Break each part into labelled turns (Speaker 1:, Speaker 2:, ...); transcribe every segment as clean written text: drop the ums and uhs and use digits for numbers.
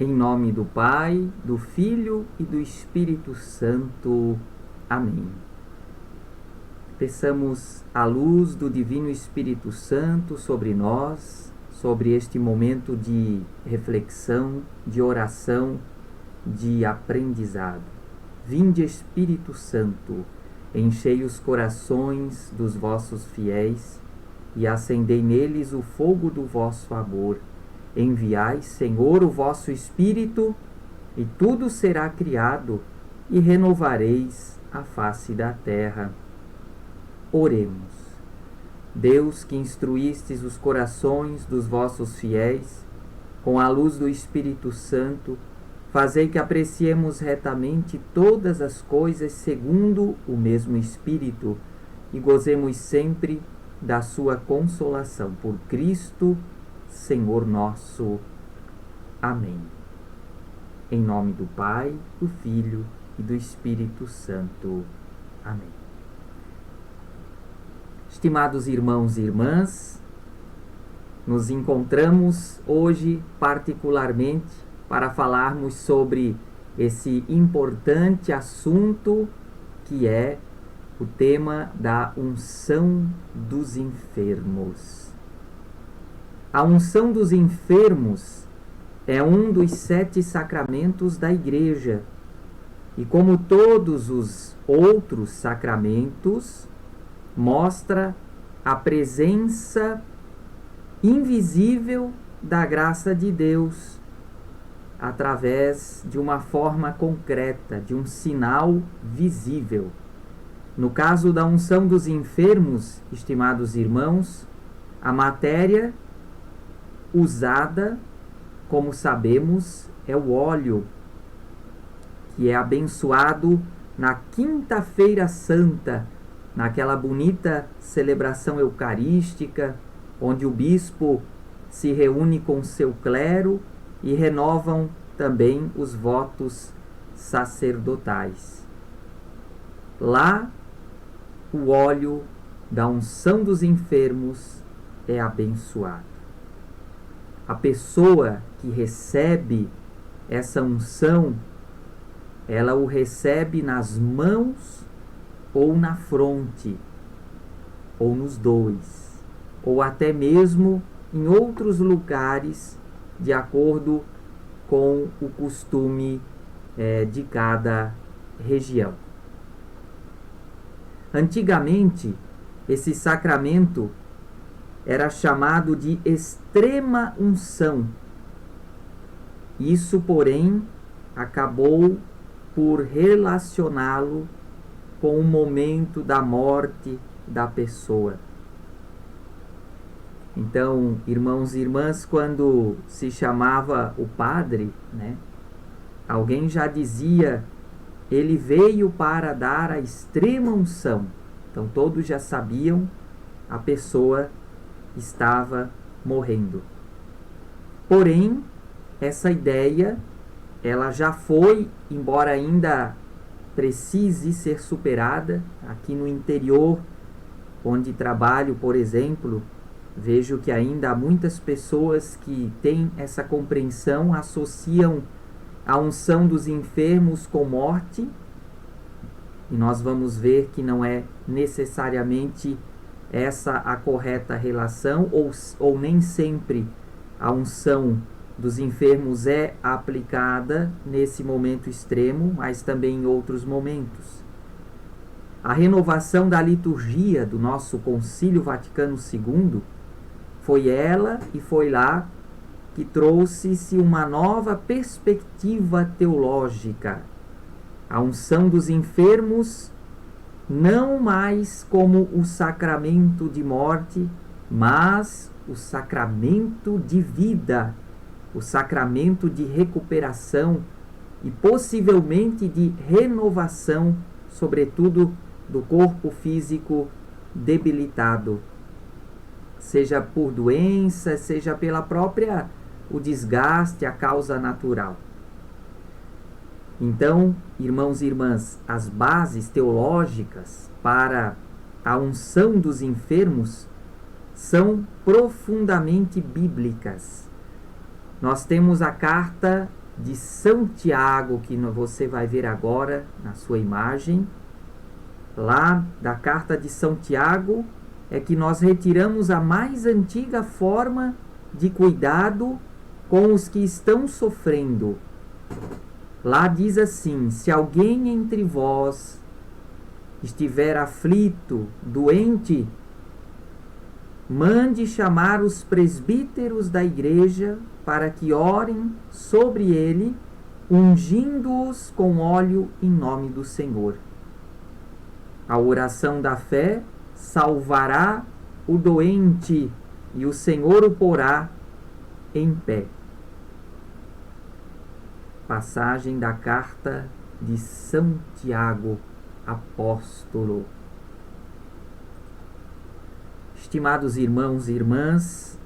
Speaker 1: Em nome do Pai, do Filho e do Espírito Santo. Amém. Peçamos a luz do Divino Espírito Santo sobre nós, sobre este momento de reflexão, de oração, de aprendizado. Vinde, Espírito Santo, enchei os corações dos vossos fiéis e acendei neles o fogo do vosso amor. Enviai, Senhor, o vosso Espírito, e tudo será criado, e renovareis a face da terra. Oremos. Deus, que instruístes os corações dos vossos fiéis, com a luz do Espírito Santo, fazei que apreciemos retamente todas as coisas segundo o mesmo Espírito, e gozemos sempre da sua consolação. Por Cristo, Senhor nosso. Amém. Em nome do Pai, do Filho e do Espírito Santo. Amém. Estimados irmãos e irmãs, nos encontramos hoje particularmente para falarmos sobre esse importante assunto que é o tema da unção dos enfermos. A unção dos enfermos é um dos 7 sacramentos da Igreja e, como todos os outros sacramentos, mostra a presença invisível da graça de Deus através de uma forma concreta, de um sinal visível. No caso da unção dos enfermos, estimados irmãos, a matéria usada, como sabemos, é o óleo, que é abençoado na Quinta-feira Santa, naquela bonita celebração eucarística, onde o bispo se reúne com seu clero e renovam também os votos sacerdotais. Lá, o óleo da unção dos enfermos é abençoado. A pessoa que recebe essa unção, ela o recebe nas mãos ou na fronte, ou nos dois, ou até mesmo em outros lugares, de acordo com o costume de cada região. Antigamente, esse sacramento era chamado de extrema unção. Isso, porém, acabou por relacioná-lo com o momento da morte da pessoa. Então, irmãos e irmãs, quando se chamava o padre, alguém já dizia: ele veio para dar a extrema unção. Então, todos já sabiam, a pessoa estava morrendo. Porém, essa ideia, ela já foi, embora ainda precise ser superada. Aqui no interior, onde trabalho, por exemplo, vejo que ainda há muitas pessoas que têm essa compreensão, associam a unção dos enfermos com morte, e nós vamos ver que não é necessariamente essa a correta relação, ou nem sempre a unção dos enfermos é aplicada nesse momento extremo, mas também em outros momentos. A renovação da liturgia do nosso Concílio Vaticano II foi ela e foi lá que trouxe-se uma nova perspectiva teológica. A unção dos enfermos não mais como o sacramento de morte, mas o sacramento de vida, o sacramento de recuperação e possivelmente de renovação, sobretudo do corpo físico debilitado, seja por doença, seja pela própria o desgaste, a causa natural. Então, irmãos e irmãs, as bases teológicas para a unção dos enfermos são profundamente bíblicas. Nós temos a carta de São Tiago, que você vai ver agora na sua imagem, lá da carta de São Tiago, é que nós retiramos a mais antiga forma de cuidado com os que estão sofrendo. Lá diz assim: se alguém entre vós estiver aflito, doente, mande chamar os presbíteros da igreja para que orem sobre ele, ungindo-os com óleo em nome do Senhor. A oração da fé salvará o doente e o Senhor o porá em pé. Passagem da carta de São Tiago, apóstolo. Estimados irmãos e irmãs,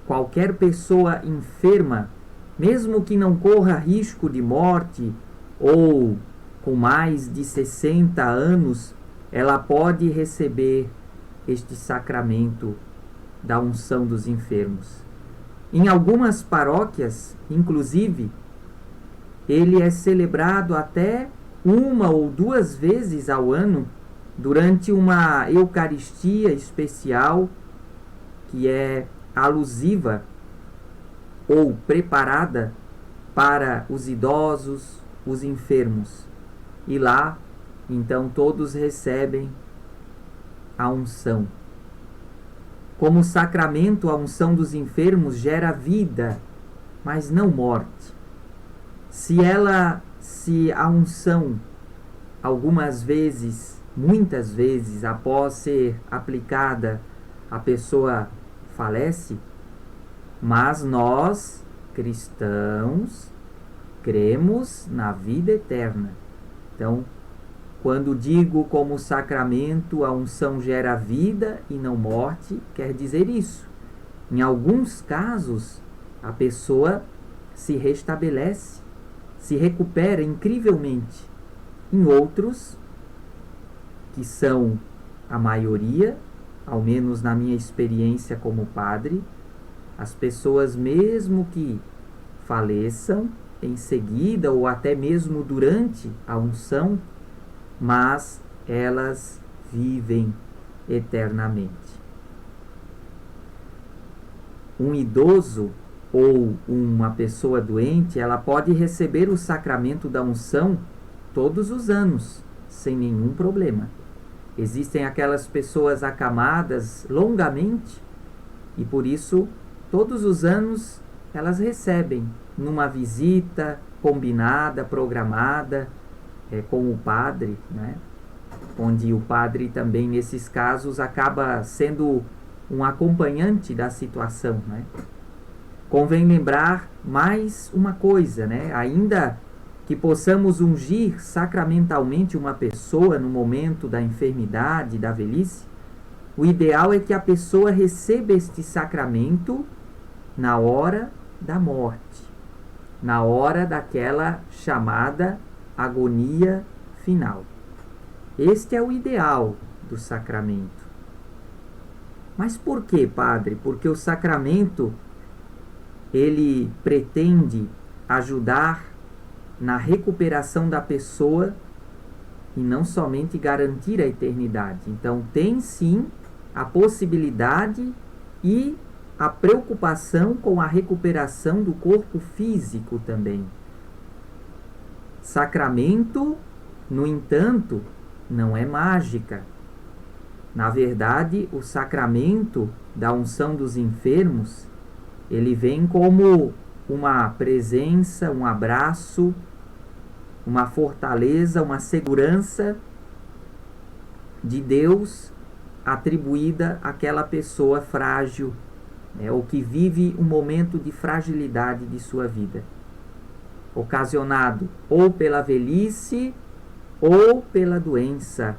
Speaker 1: qualquer pessoa enferma, mesmo que não corra risco de morte ou com mais de 60 anos, ela pode receber este sacramento da unção dos enfermos. Em algumas paróquias, inclusive, ele é celebrado até 1 ou 2 vezes ao ano, durante uma Eucaristia especial, que é alusiva ou preparada para os idosos, os enfermos. E lá, então, todos recebem a unção. Como sacramento, a unção dos enfermos gera vida, mas não morte. Se a unção, algumas vezes, muitas vezes, após ser aplicada, a pessoa falece, mas nós, cristãos, cremos na vida eterna. Então, quando digo como sacramento a unção gera vida e não morte, quer dizer isso. Em alguns casos, a pessoa se restabelece, se recupera incrivelmente. Em outros, que são a maioria, ao menos na minha experiência como padre, as pessoas, mesmo que faleçam em seguida ou até mesmo durante a unção, mas elas vivem eternamente. Um idoso ou uma pessoa doente, ela pode receber o sacramento da unção todos os anos, sem nenhum problema. Existem aquelas pessoas acamadas longamente e por isso todos os anos elas recebem numa visita combinada, programada, com o padre, né? Onde o padre também nesses casos acaba sendo um acompanhante da situação, né? Convém lembrar mais uma coisa, né? Ainda que possamos ungir sacramentalmente uma pessoa no momento da enfermidade, da velhice, o ideal é que a pessoa receba este sacramento na hora da morte, na hora daquela chamada agonia final. Este é o ideal do sacramento. Mas por que, padre? Porque o sacramento ele pretende ajudar na recuperação da pessoa e não somente garantir a eternidade. Então tem sim a possibilidade e a preocupação com a recuperação do corpo físico também. Sacramento, no entanto, não é mágica. Na verdade, o sacramento da unção dos enfermos, ele vem como uma presença, um abraço, uma fortaleza, uma segurança de Deus atribuída àquela pessoa frágil, ou que vive um momento de fragilidade de sua vida, ocasionado ou pela velhice ou pela doença.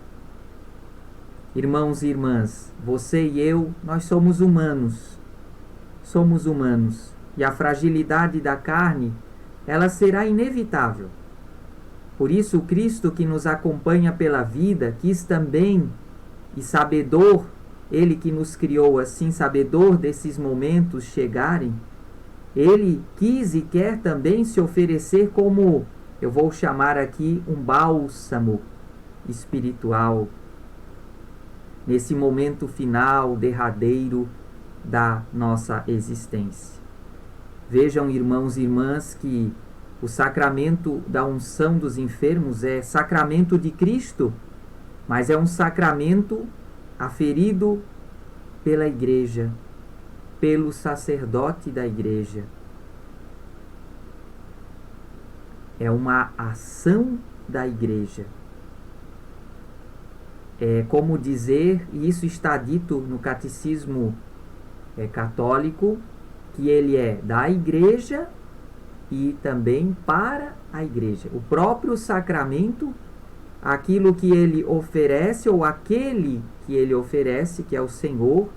Speaker 1: Irmãos e irmãs, você e eu, nós somos humanos. Somos humanos. E a fragilidade da carne, ela será inevitável. Por isso, o Cristo que nos acompanha pela vida, quis também, e sabedor, Ele que nos criou assim, sabedor desses momentos chegarem, Ele quis e quer também se oferecer como, eu vou chamar aqui, um bálsamo espiritual, nesse momento final, derradeiro da nossa existência. Vejam, irmãos e irmãs, que o sacramento da unção dos enfermos é sacramento de Cristo, mas é um sacramento aferido pela Igreja, pelo sacerdote da Igreja. É uma ação da Igreja. É como dizer, e isso está dito no catecismo católico, que ele é da Igreja e também para a Igreja. O próprio sacramento, aquilo que ele oferece, ou aquele que ele oferece, que é o Senhor,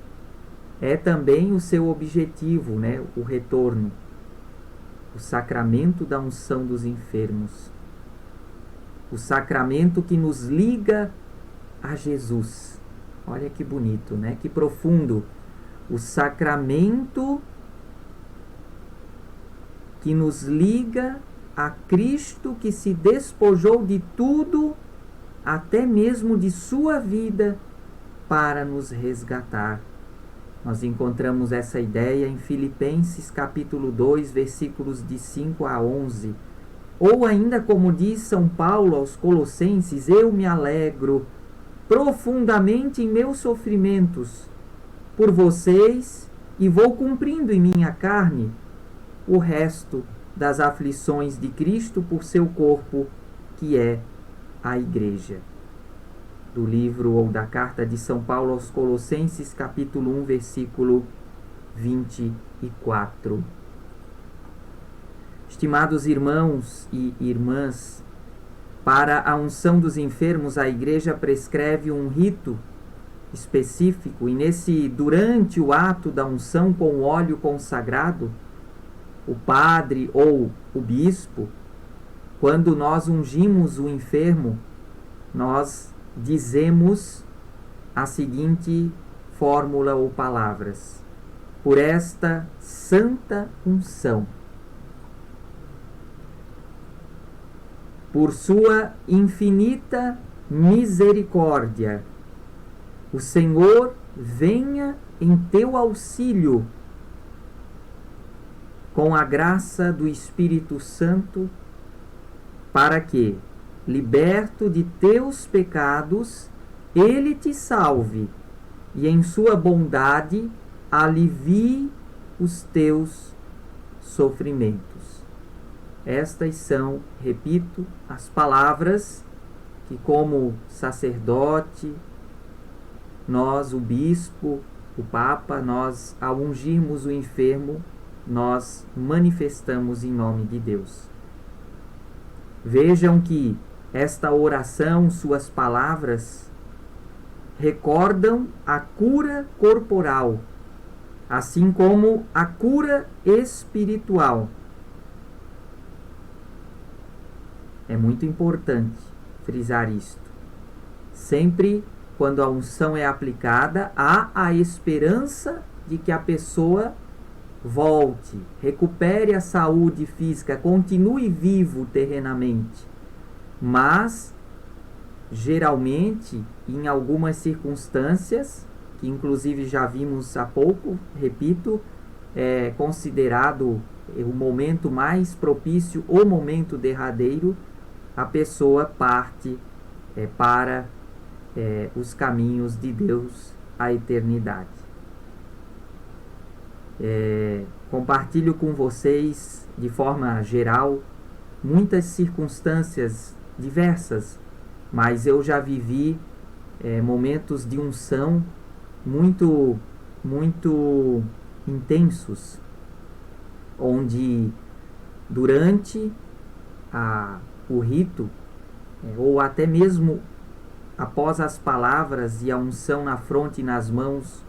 Speaker 1: é também o seu objetivo, né? O retorno. O sacramento da unção dos enfermos. O sacramento que nos liga a Jesus. Olha que bonito, né? Que profundo. O sacramento que nos liga a Cristo, que se despojou de tudo, até mesmo de sua vida, para nos resgatar. Nós encontramos essa ideia em Filipenses capítulo 2, versículos de 5 a 11. Ou ainda, como diz São Paulo aos Colossenses, eu me alegro profundamente em meus sofrimentos por vocês e vou cumprindo em minha carne o resto das aflições de Cristo por seu corpo, que é a Igreja. Do livro ou da carta de São Paulo aos Colossenses, capítulo 1, versículo 24. Estimados irmãos e irmãs, para a unção dos enfermos, a Igreja prescreve um rito específico, e durante o ato da unção com óleo consagrado, o padre ou o bispo, quando nós ungimos o enfermo, nós dizemos a seguinte fórmula ou palavras: por esta santa unção, por sua infinita misericórdia, o Senhor venha em teu auxílio, com a graça do Espírito Santo, para que, liberto de teus pecados, ele te salve e em sua bondade alivie os teus sofrimentos. Estas são, repito, as palavras que, como sacerdote, nós, o bispo, o papa, nós, ao ungirmos o enfermo, nós manifestamos em nome de Deus. Vejam que esta oração, suas palavras, recordam a cura corporal, assim como a cura espiritual. É muito importante frisar isto. Sempre quando a unção é aplicada, há a esperança de que a pessoa volte, recupere a saúde física, continue vivo terrenamente. Mas, geralmente, em algumas circunstâncias, que inclusive já vimos há pouco, repito, é considerado o momento mais propício, o momento derradeiro, a pessoa parte para os caminhos de Deus, a eternidade. Compartilho com vocês, de forma geral, muitas circunstâncias diversas, mas eu já vivi momentos de unção muito, muito intensos, onde durante o rito, ou até mesmo após as palavras e a unção na fronte e nas mãos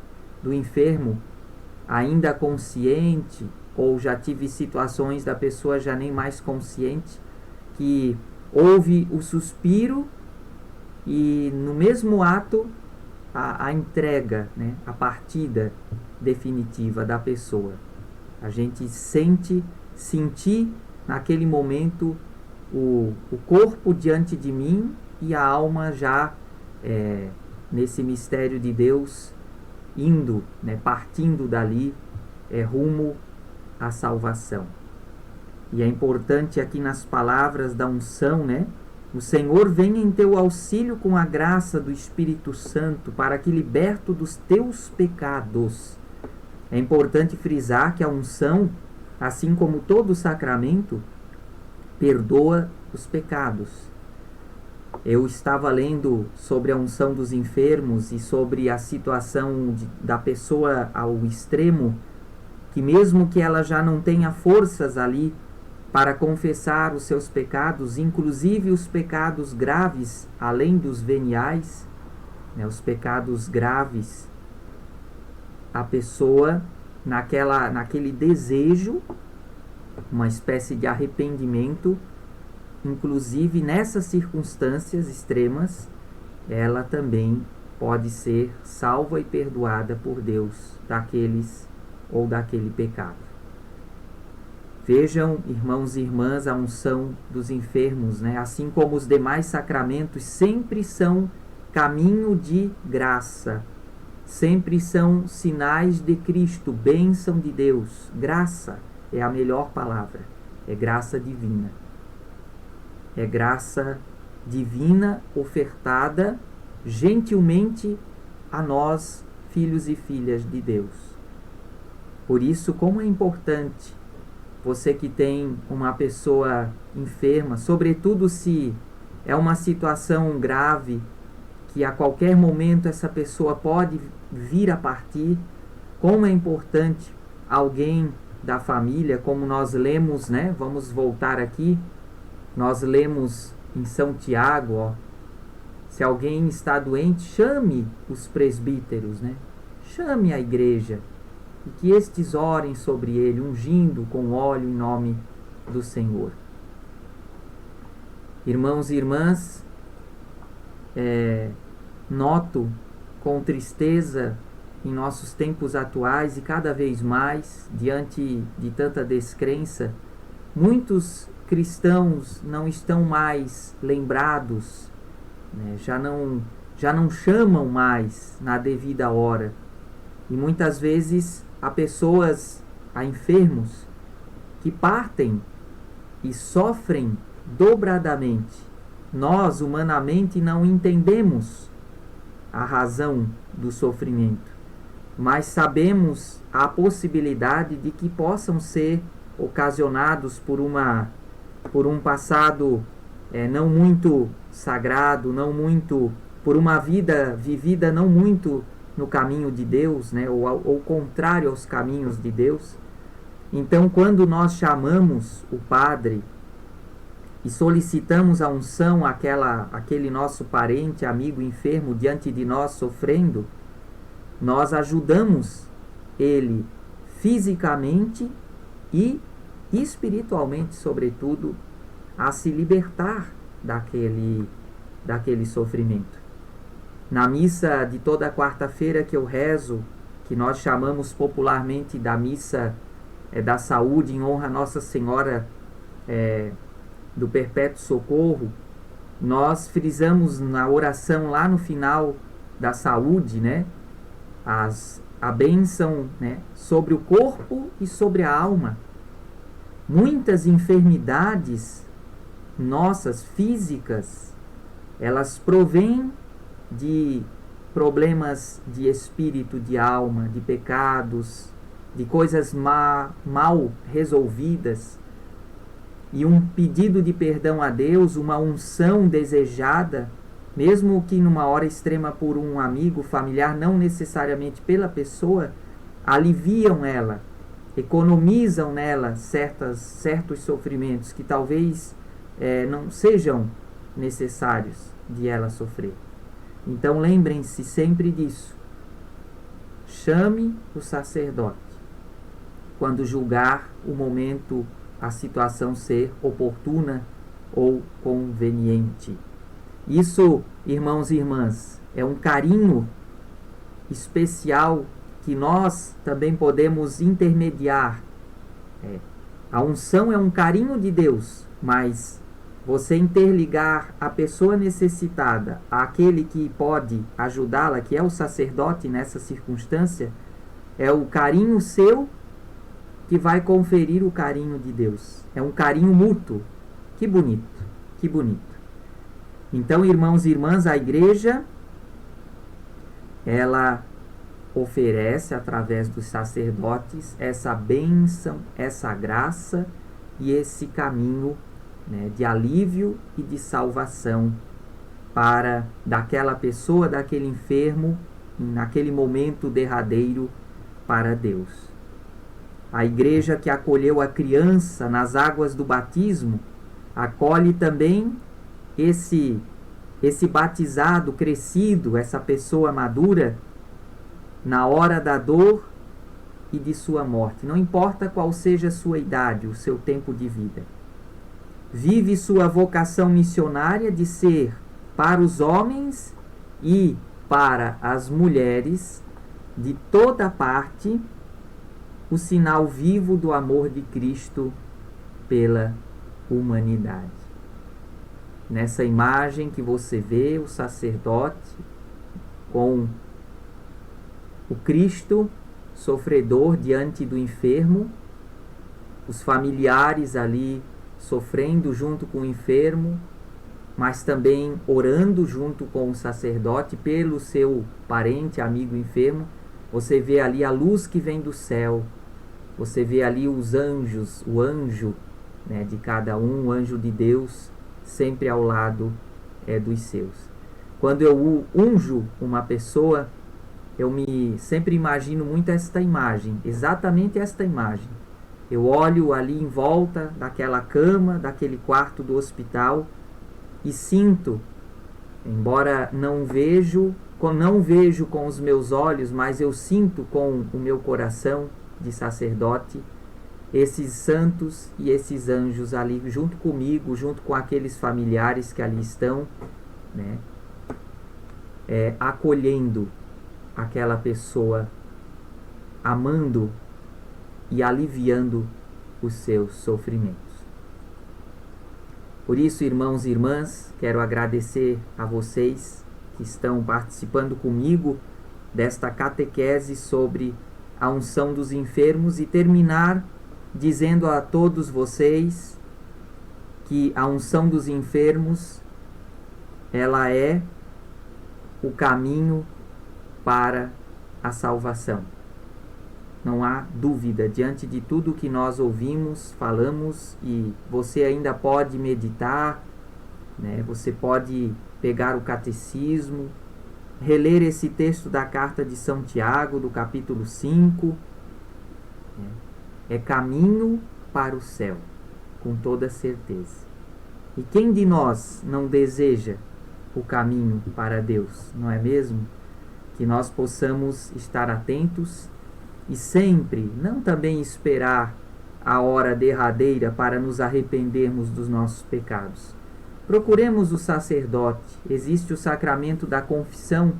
Speaker 1: do enfermo, ainda consciente, ou já tive situações da pessoa já nem mais consciente, que houve o suspiro e no mesmo ato a entrega, né, a partida definitiva da pessoa. A gente sentir naquele momento o corpo diante de mim e a alma já nesse mistério de Deus indo, né, partindo dali rumo à salvação. E é importante aqui nas palavras da unção, né? O Senhor vem em teu auxílio com a graça do Espírito Santo para que liberto dos teus pecados. É importante frisar que a unção, assim como todo sacramento, perdoa os pecados. Eu estava lendo sobre a unção dos enfermos e sobre a situação da pessoa ao extremo, que mesmo que ela já não tenha forças ali para confessar os seus pecados, inclusive os pecados graves, além dos veniais, né, os pecados graves, a pessoa naquele desejo, uma espécie de arrependimento, inclusive nessas circunstâncias extremas, ela também pode ser salva e perdoada por Deus daquele pecado. Vejam, irmãos e irmãs, a unção dos enfermos, né? Assim como os demais sacramentos, sempre são caminho de graça, sempre são sinais de Cristo, bênção de Deus. Graça é a melhor palavra, é graça divina. É graça divina ofertada gentilmente a nós, filhos e filhas de Deus. Por isso, como é importante você que tem uma pessoa enferma, sobretudo se é uma situação grave, que a qualquer momento essa pessoa pode vir a partir, como é importante alguém da família, como nós lemos, né? Vamos voltar aqui, nós lemos em São Tiago, se alguém está doente, chame os presbíteros, né? Chame a igreja, e que estes orem sobre ele, ungindo com óleo em nome do Senhor. Irmãos e irmãs, noto com tristeza em nossos tempos atuais e cada vez mais, diante de tanta descrença, muitos cristãos não estão mais lembrados, né? já não chamam mais na devida hora. E muitas vezes há enfermos que partem e sofrem dobradamente. Nós, humanamente, não entendemos a razão do sofrimento, mas sabemos a possibilidade de que possam ser ocasionados por um passado não muito sagrado, por uma vida vivida não muito no caminho de Deus, né, ou contrário aos caminhos de Deus. Então, quando nós chamamos o padre e solicitamos a unção àquele nosso parente, amigo enfermo diante de nós sofrendo, nós ajudamos ele fisicamente e espiritualmente, sobretudo, a se libertar daquele sofrimento. Na missa de toda quarta-feira que eu rezo, que nós chamamos popularmente da missa da saúde, em honra a Nossa Senhora do Perpétuo Socorro, nós frisamos na oração lá no final da saúde, né, a bênção, né, sobre o corpo e sobre a alma. Muitas enfermidades nossas físicas, elas provêm de problemas de espírito, de alma, de pecados, de coisas mal resolvidas, e um pedido de perdão a Deus, uma unção desejada, mesmo que numa hora extrema por um amigo, familiar, não necessariamente pela pessoa, aliviam ela, economizam nela certos sofrimentos que talvez não sejam necessários de ela sofrer. Então lembrem-se sempre disso. Chame o sacerdote quando julgar o momento, a situação ser oportuna ou conveniente. Isso, irmãos e irmãs, é um carinho especial que nós também podemos intermediar A unção é um carinho de Deus, mas você interligar a pessoa necessitada àquele que pode ajudá-la, que é o sacerdote nessa circunstância, é o carinho seu que vai conferir o carinho de Deus. É um carinho mútuo. Que bonito, que bonito. Então, irmãos e irmãs, a igreja, ela oferece através dos sacerdotes essa bênção, essa graça e esse caminho, né, de alívio e de salvação para daquela pessoa, daquele enfermo, naquele momento derradeiro, para Deus. A igreja que acolheu a criança nas águas do batismo acolhe também esse batizado crescido, essa pessoa madura, na hora da dor e de sua morte. Não importa qual seja a sua idade, o seu tempo de vida. Vive sua vocação missionária de ser para os homens e para as mulheres de toda parte o sinal vivo do amor de Cristo pela humanidade. Nessa imagem que você vê, o sacerdote com o Cristo sofredor diante do enfermo, os familiares ali sofrendo junto com o enfermo, mas também orando junto com o sacerdote pelo seu parente, amigo enfermo. Você vê ali a luz que vem do céu, você vê ali os anjos, o anjo, né, de cada um, o anjo de Deus, sempre ao lado dos seus. Quando eu unjo uma pessoa, eu sempre imagino muito esta imagem, exatamente esta imagem. Eu olho ali em volta daquela cama, daquele quarto do hospital e sinto, embora não vejo com os meus olhos, mas eu sinto com o meu coração de sacerdote esses santos e esses anjos ali junto comigo, junto com aqueles familiares que ali estão, né, acolhendo aquela pessoa, amando e aliviando os seus sofrimentos. Por isso, irmãos e irmãs, quero agradecer a vocês que estão participando comigo desta catequese sobre a unção dos enfermos e terminar dizendo a todos vocês que a unção dos enfermos, ela é o caminho para a salvação. Não há dúvida, diante de tudo que nós ouvimos, falamos, e você ainda pode meditar, né? Você pode pegar o catecismo, reler esse texto da carta de São Tiago, do capítulo 5, né? É caminho para o céu, com toda certeza. E quem de nós não deseja o caminho para Deus, não é mesmo? Que nós possamos estar atentos e sempre, não também esperar a hora derradeira para nos arrependermos dos nossos pecados. Procuremos o sacerdote. Existe o sacramento da confissão,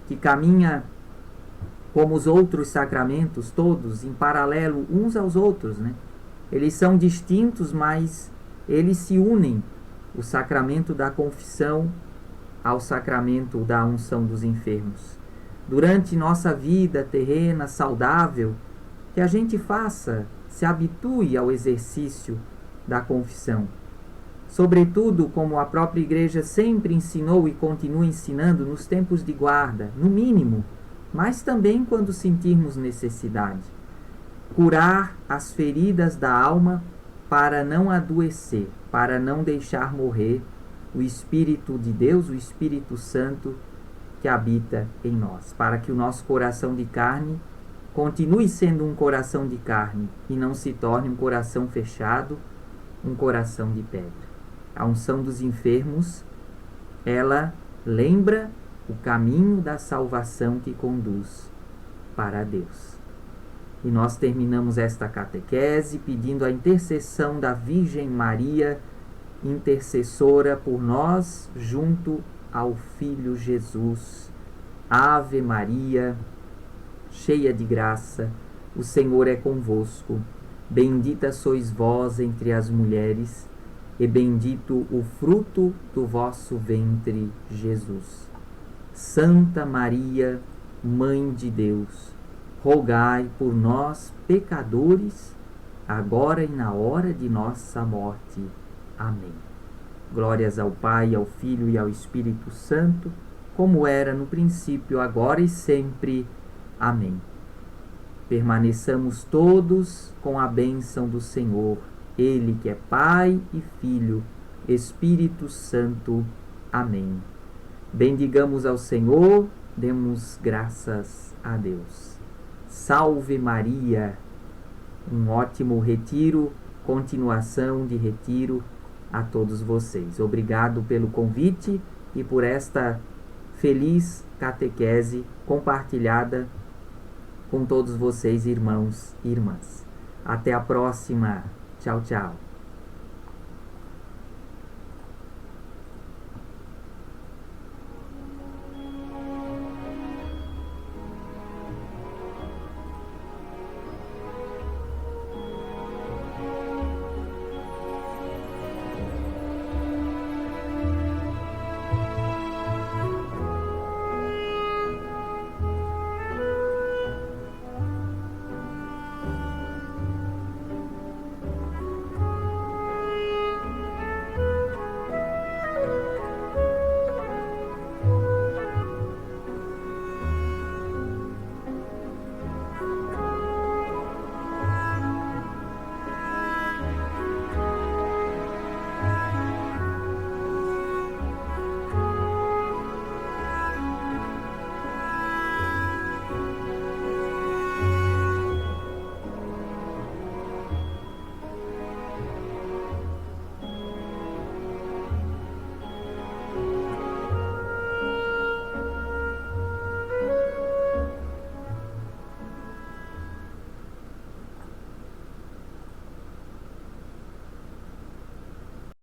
Speaker 1: que caminha como os outros sacramentos, todos em paralelo uns aos outros, né? Eles são distintos, mas eles se unem. O sacramento da confissão ao sacramento da unção dos enfermos. Durante nossa vida terrena, saudável, que a gente se habitue ao exercício da confissão. Sobretudo, como a própria Igreja sempre ensinou e continua ensinando nos tempos de guarda, no mínimo, mas também quando sentirmos necessidade. Curar as feridas da alma para não adoecer, para não deixar morrer o Espírito de Deus, o Espírito Santo que habita em nós, para que o nosso coração de carne continue sendo um coração de carne e não se torne um coração fechado, um coração de pedra. A unção dos enfermos, ela lembra o caminho da salvação que conduz para Deus. E nós terminamos esta catequese pedindo a intercessão da Virgem Maria, intercessora por nós, junto ao Filho Jesus. Ave Maria, cheia de graça, o Senhor é convosco. Bendita sois vós entre as mulheres, e bendito o fruto do vosso ventre, Jesus. Santa Maria, Mãe de Deus, rogai por nós, pecadores, agora e na hora de nossa morte. Amém. Glórias ao Pai, ao Filho e ao Espírito Santo, como era no princípio, agora e sempre. Amém. Permaneçamos todos com a bênção do Senhor, Ele que é Pai e Filho, Espírito Santo. Amém. Bendigamos ao Senhor, demos graças a Deus. Salve Maria! Um ótimo retiro, continuação de retiro a todos vocês. Obrigado pelo convite e por esta feliz catequese compartilhada com todos vocês, irmãos e irmãs. Até a próxima. Tchau, tchau.